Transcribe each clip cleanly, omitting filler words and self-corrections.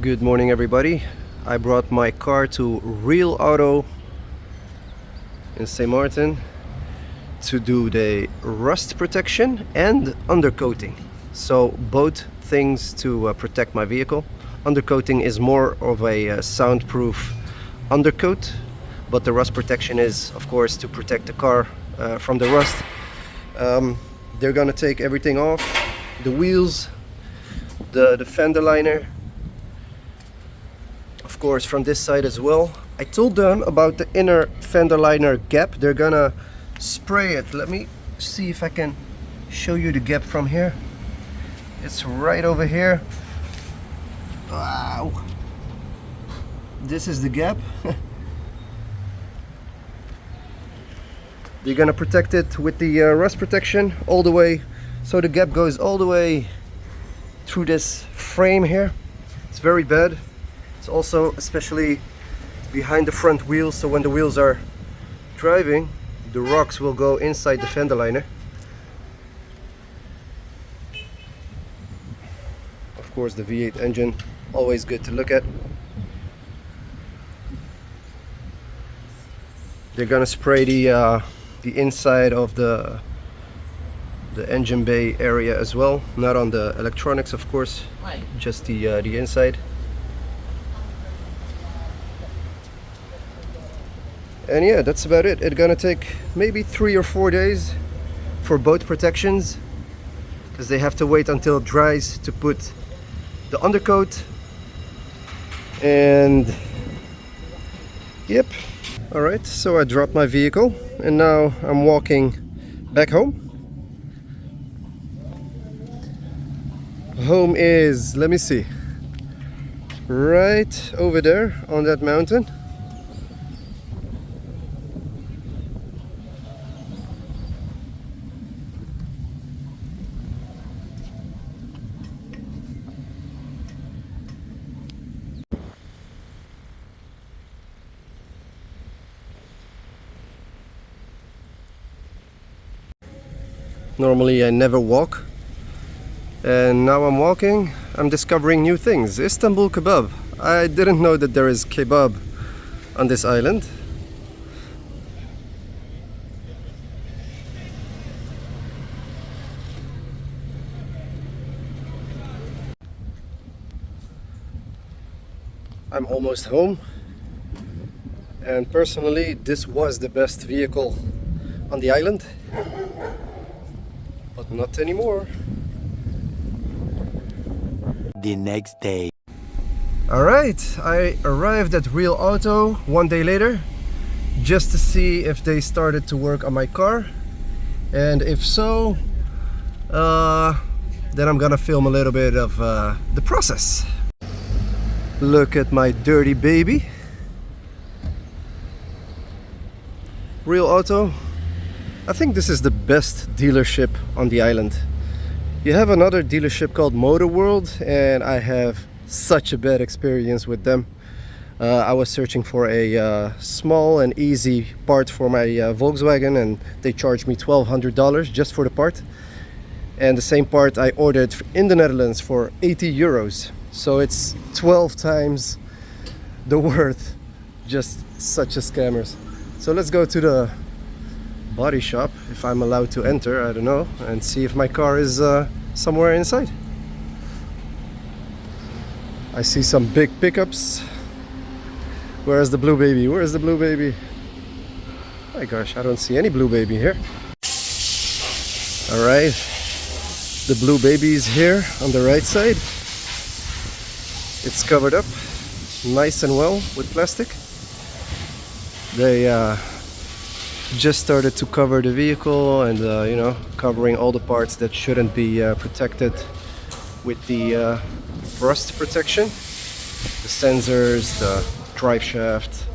Good morning, everybody. I brought my car to Real Auto in St.Martin to do the rust protection and undercoating. So both things to protect my vehicle. Undercoating is more of a soundproof undercoat, but the rust protection is, of course, to protect the car from the rust. They're gonna take everything off, the wheels, the fender liner, of course from this side as well. I told them about the inner fender liner gap. They're gonna spray it. Let me see if I can show you the gap from here. It's right over here. Wow, this is the gap. They're gonna protect it with the rust protection all the way, so the gap goes all the way through this frame here. It's very bad. It's also especially behind the front wheels, so when the wheels are driving, the rocks will go inside the fender liner. Of course, the V8 engine, always good to look at. They're gonna spray the inside of the engine bay area as well, not on the electronics, of course, just the inside. And yeah, that's about it. It's gonna take maybe 3 or 4 days for both protections, because they have to wait until it dries to put the undercoat. And yep. All right, so I dropped my vehicle and now I'm walking back home. Home is, let me see, right over there on that mountain. Normally I never walk, and now I'm walking. I'm discovering new things. Istanbul kebab. I didn't know that there is kebab on this island. I'm almost home, and personally this was the best vehicle on the island. But not anymore. The next day. Alright, I arrived at Real Auto 1 day later just to see if they started to work on my car, and if so, then I'm gonna film a little bit of the process. Look at my dirty baby. Real Auto, I think this is the best dealership on the island. You have another dealership called Motor World, and I have such a bad experience with them. I was searching for a small and easy part for my Volkswagen, and they charged me $1,200 just for the part. And the same part I ordered in the Netherlands for 80 euros. So it's 12 times the worth. Just such a scammers. So let's go to the body shop, if I'm allowed to enter, I don't know, and see if my car is somewhere inside. I see some big pickups. Where's the blue baby? Where's the blue baby? My gosh, I don't see any blue baby here. All right, the blue baby is here on the right side. It's covered up nice and well with plastic. They just started to cover the vehicle, and you know, covering all the parts that shouldn't be protected with the rust protection, the sensors, the drive shaft,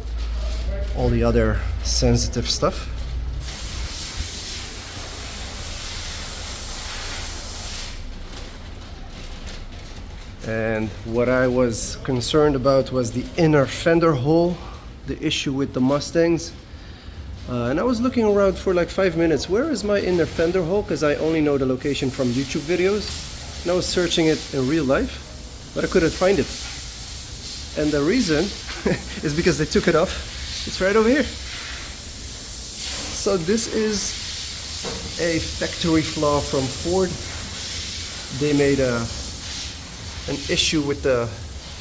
all the other sensitive stuff. And what I was concerned about was the inner fender hole, the issue with the Mustangs. And I was looking around for like 5 minutes. Where is my inner fender hole? Because I only know the location from YouTube videos. And I was searching it in real life, but I couldn't find it. And the reason is because they took it off. It's right over here. So this is a factory flaw from Ford. They made an issue with the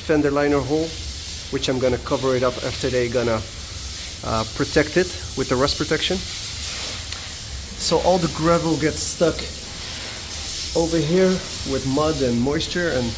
fender liner hole, which I'm gonna cover it up after they gonna protect it with the rust protection. So all the gravel gets stuck over here with mud and moisture, and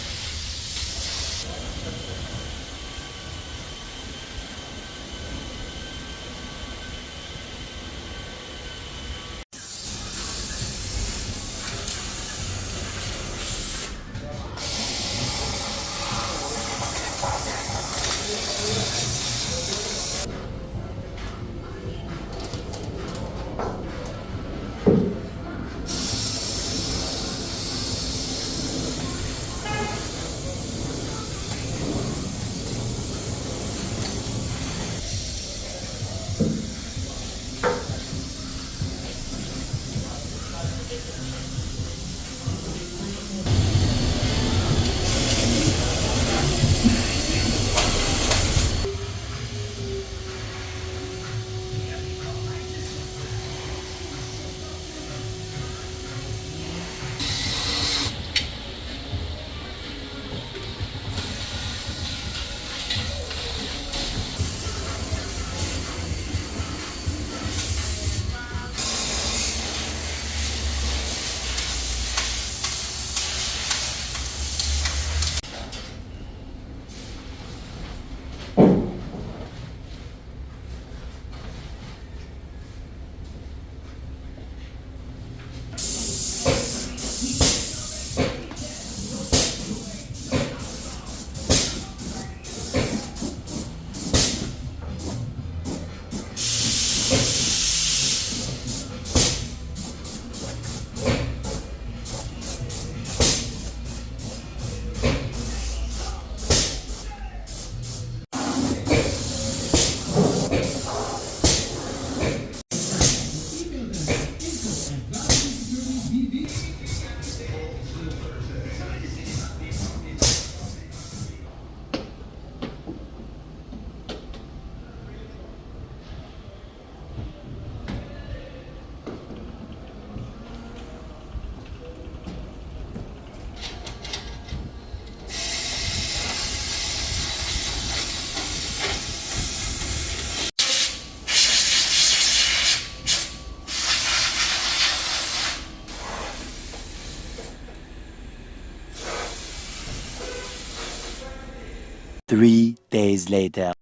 Three days later.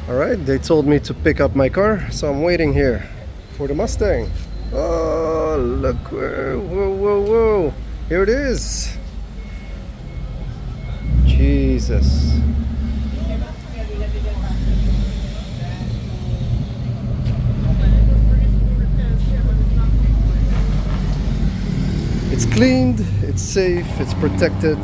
alright, they told me to pick up my car, so I'm waiting here for the Mustang. Oh, look, whoa, whoa, whoa, here it is. Jesus. It's cleaned, it's safe, it's protected.